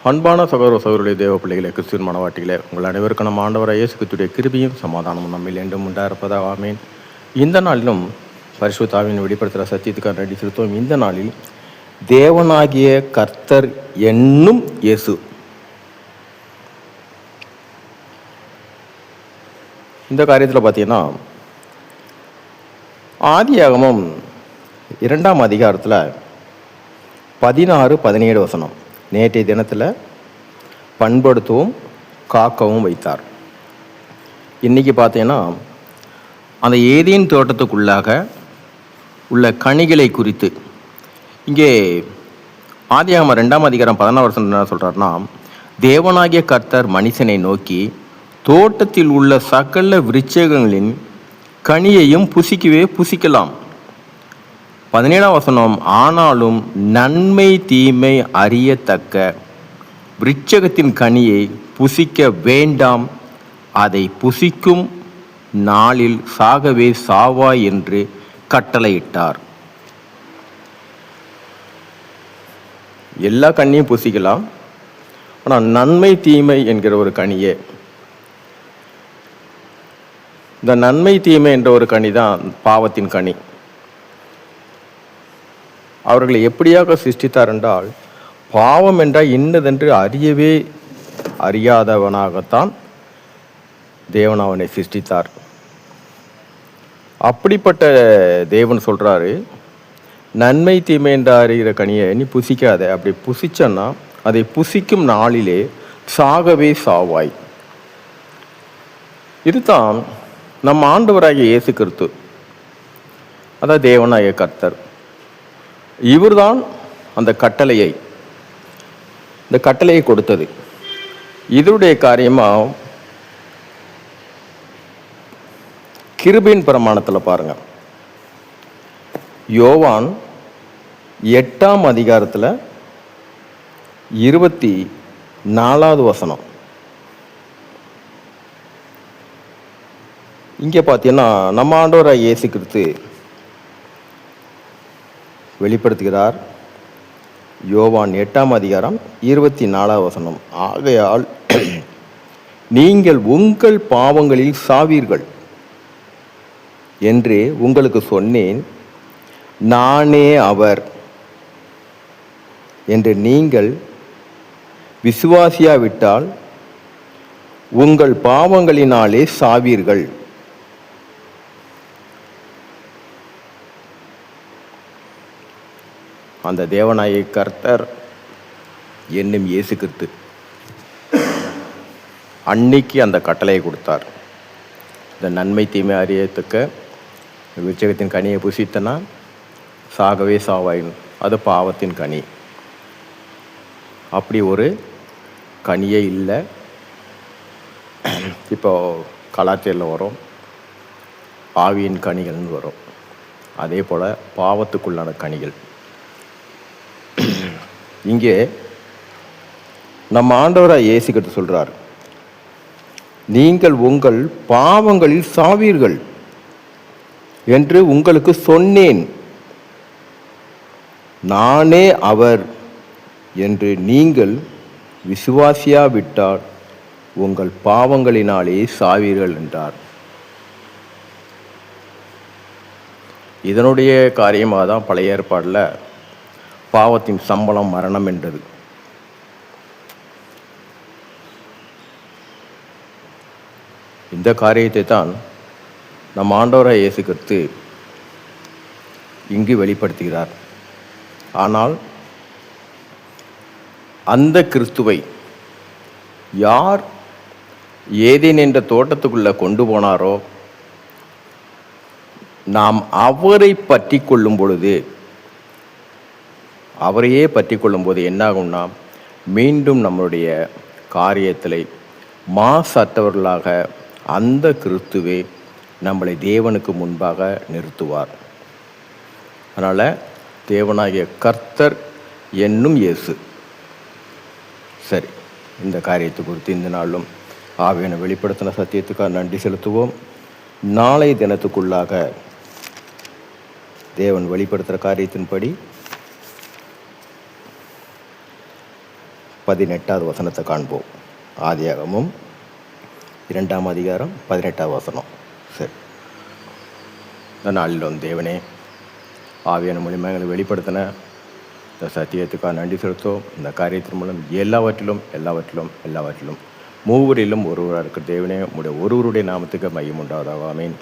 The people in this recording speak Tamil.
அன்பான சகோதர சகோதரருடைய தேவ பிள்ளைகளே, கிறிஸ்துவின் மனவாட்டிகளே, உங்கள் அனைவருக்கும் நம்ம ஆண்டவராகிய இயேசு கிறிஸ்துவின் கிருபையும் சமாதானமும் நம்மில் என்றும் உண்டாயிருப்பதாக ஆமென். இந்த நாளிலும் பரிசுத்த ஆவியின் வெளிப்படுத்துகிற சத்தியத்துக்காக நன்றி செலுத்துவோம். இந்த நாளில் தேவனாகிய கர்த்தர் என்னும் இயேசு. இந்த காரியத்தில் பார்த்தீங்கன்னா, ஆதியாகமம் 2ஆம் அதிகாரத்தில் 16-17 வசனம் நேற்றைய தினத்தில் பண்படுத்தவும் காக்கவும் வைத்தார். இன்றைக்கி பார்த்தீங்கன்னா, அந்த ஏதேன் தோட்டத்துக்குள்ளாக உள்ள கனிகளை குறித்து இங்கே ஆதியாகமம் 2ஆம் அதிகாரம் 16 வசனம் என்ன சொல்கிறாருன்னா, தேவனாகிய கர்த்தர் மனுஷனை நோக்கி, தோட்டத்தில் உள்ள சகல விருட்சங்களின் கனியையும் புசிக்கலாம். 17ஆம் வசனம், ஆனாலும் நன்மை தீமை அறியத்தக்க விருட்சகத்தின் கனியை புசிக்க வேண்டாம், அதை புசிக்கும் நாளில் சாகவே சாவாய் என்று கட்டளையிட்டார். எல்லா கனியும் புசிக்கலாம், ஆனால் நன்மை தீமை என்கிற ஒரு கனியே, இந்த நன்மை தீமை என்ற ஒரு கனி தான் பாவத்தின் கனி. அவர்களை எப்படியாக சிருஷ்டித்தார் என்றால், பாவம் என்றால் இன்னதென்று அறியவே அறியாதவனாகத்தான் தேவன் அவனை சிருஷ்டித்தார். அப்படிப்பட்ட தேவன் சொல்கிறாரு, நன்மை தீமை என்று அறிகிற கனியை நீ புசிக்காத, அப்படி புசிச்சன்னா அதை புசிக்கும் நாளிலே சாகவே சாவாய். இதுதான் நம் ஆண்டவராகிய இயேசு கிறிஸ்து, அதான் தேவனாகிய கர்த்தர். இவர்தான் அந்த கட்டளையை கொடுத்தது. இதனுடைய காரியமாக கிருபையின் பிரமாணத்தில் பாருங்க, யோவான் 8ஆம் அதிகாரத்தில் 24வது வசனம். இங்கே பார்த்தீங்கன்னா, நம்ம ஆண்டவராகிய இயேசு கிறிஸ்து வெளிப்படுத்துகிறார். யோவான் 8ஆம் அதிகாரம் 24வது வசனம், ஆகையால் நீங்கள் உங்கள் பாவங்களில் சாவீர்கள் என்று உங்களுக்கு சொன்னேன், நானே அவர் என்று நீங்கள் விசுவாசியாவிட்டால் உங்கள் பாவங்களினாலே சாவீர்கள். அந்த தேவனாகிய கர்த்தர் என்னும் இயேசு கிறிஸ்து அன்னைக்கு அந்த கட்டளையை கொடுத்தார். இந்த நன்மை தீமை அறியத்தக்க விருட்சகத்தின் கனியை புசித்தனா சாகவே சாவாயின், அது பாவத்தின் கனி. அப்படி ஒரு கனியே இல்லை. இப்போ கலாச்சாரத்தில் வரும் ஆவியின் கனிகள்னு வரும், அதே போல் பாவத்துக்குள்ளான கனிகள். இங்கே நம்ம ஆண்டவராக இயேசு கிறிஸ்து சொல்றார், நீங்கள் உங்கள் பாவங்களில் சாவீர்கள் என்று உங்களுக்கு சொன்னேன், நானே அவர் என்று நீங்கள் விசுவாசியாவிட்டால் உங்கள் பாவங்களினாலே சாவீர்கள் என்றார். இதனுடைய காரியமாக தான் பழைய ஏற்பாடில் பாவத்தின் சம்பளம் மரணம் என்றது. இந்த காரியத்தை தான் நம் ஆண்டவராகிய இயேசு கிறிஸ்து இங்கு வெளிப்படுத்துகிறார். ஆனால் அந்த கிறிஸ்துவை யார் ஏதேன் என்ற தோட்டத்துக்குள்ளே கொண்டு போனாரோ, நாம் அவரை பற்றி கொள்ளும் பொழுது, அவரையே பற்றி கொள்ளும்போது என்னாகும்னா, மீண்டும் நம்மளுடைய காரியத்தில் மாசற்றவர்களாக அந்த கிறிஸ்துவே நம்மளை தேவனுக்கு முன்பாக நிறுத்துவார். அதனால் தேவனாகிய கர்த்தர் என்னும் இயேசு. சரி, இந்த காரியத்தை குறித்து இந்த நாளும் ஆவியான வெளிப்படுத்தின சத்தியத்துக்காக நன்றி செலுத்துவோம். நாளை தினத்துக்குள்ளாக தேவன் வெளிப்படுத்துகிற காரியத்தின்படி 18வது வசனத்தை காண்போம். ஆதியாகமம் 2ஆம் அதிகாரம் 18வது வசனம். சரி, இந்த நாளிலும் தேவனே ஆவியான மூலியமாக எங்களுக்கு வெளிப்படுத்தின இந்த சத்தியத்துக்காக நன்றி செலுத்தோம். இந்த காரியத்தின் மூலம் எல்லாவற்றிலும் மூவரிலும் ஒருவராக இருக்கிற தேவனே, உங்களுடைய ஒருவருடைய நாமத்துக்கு மையம் உண்டாவதாக. ஆமென்.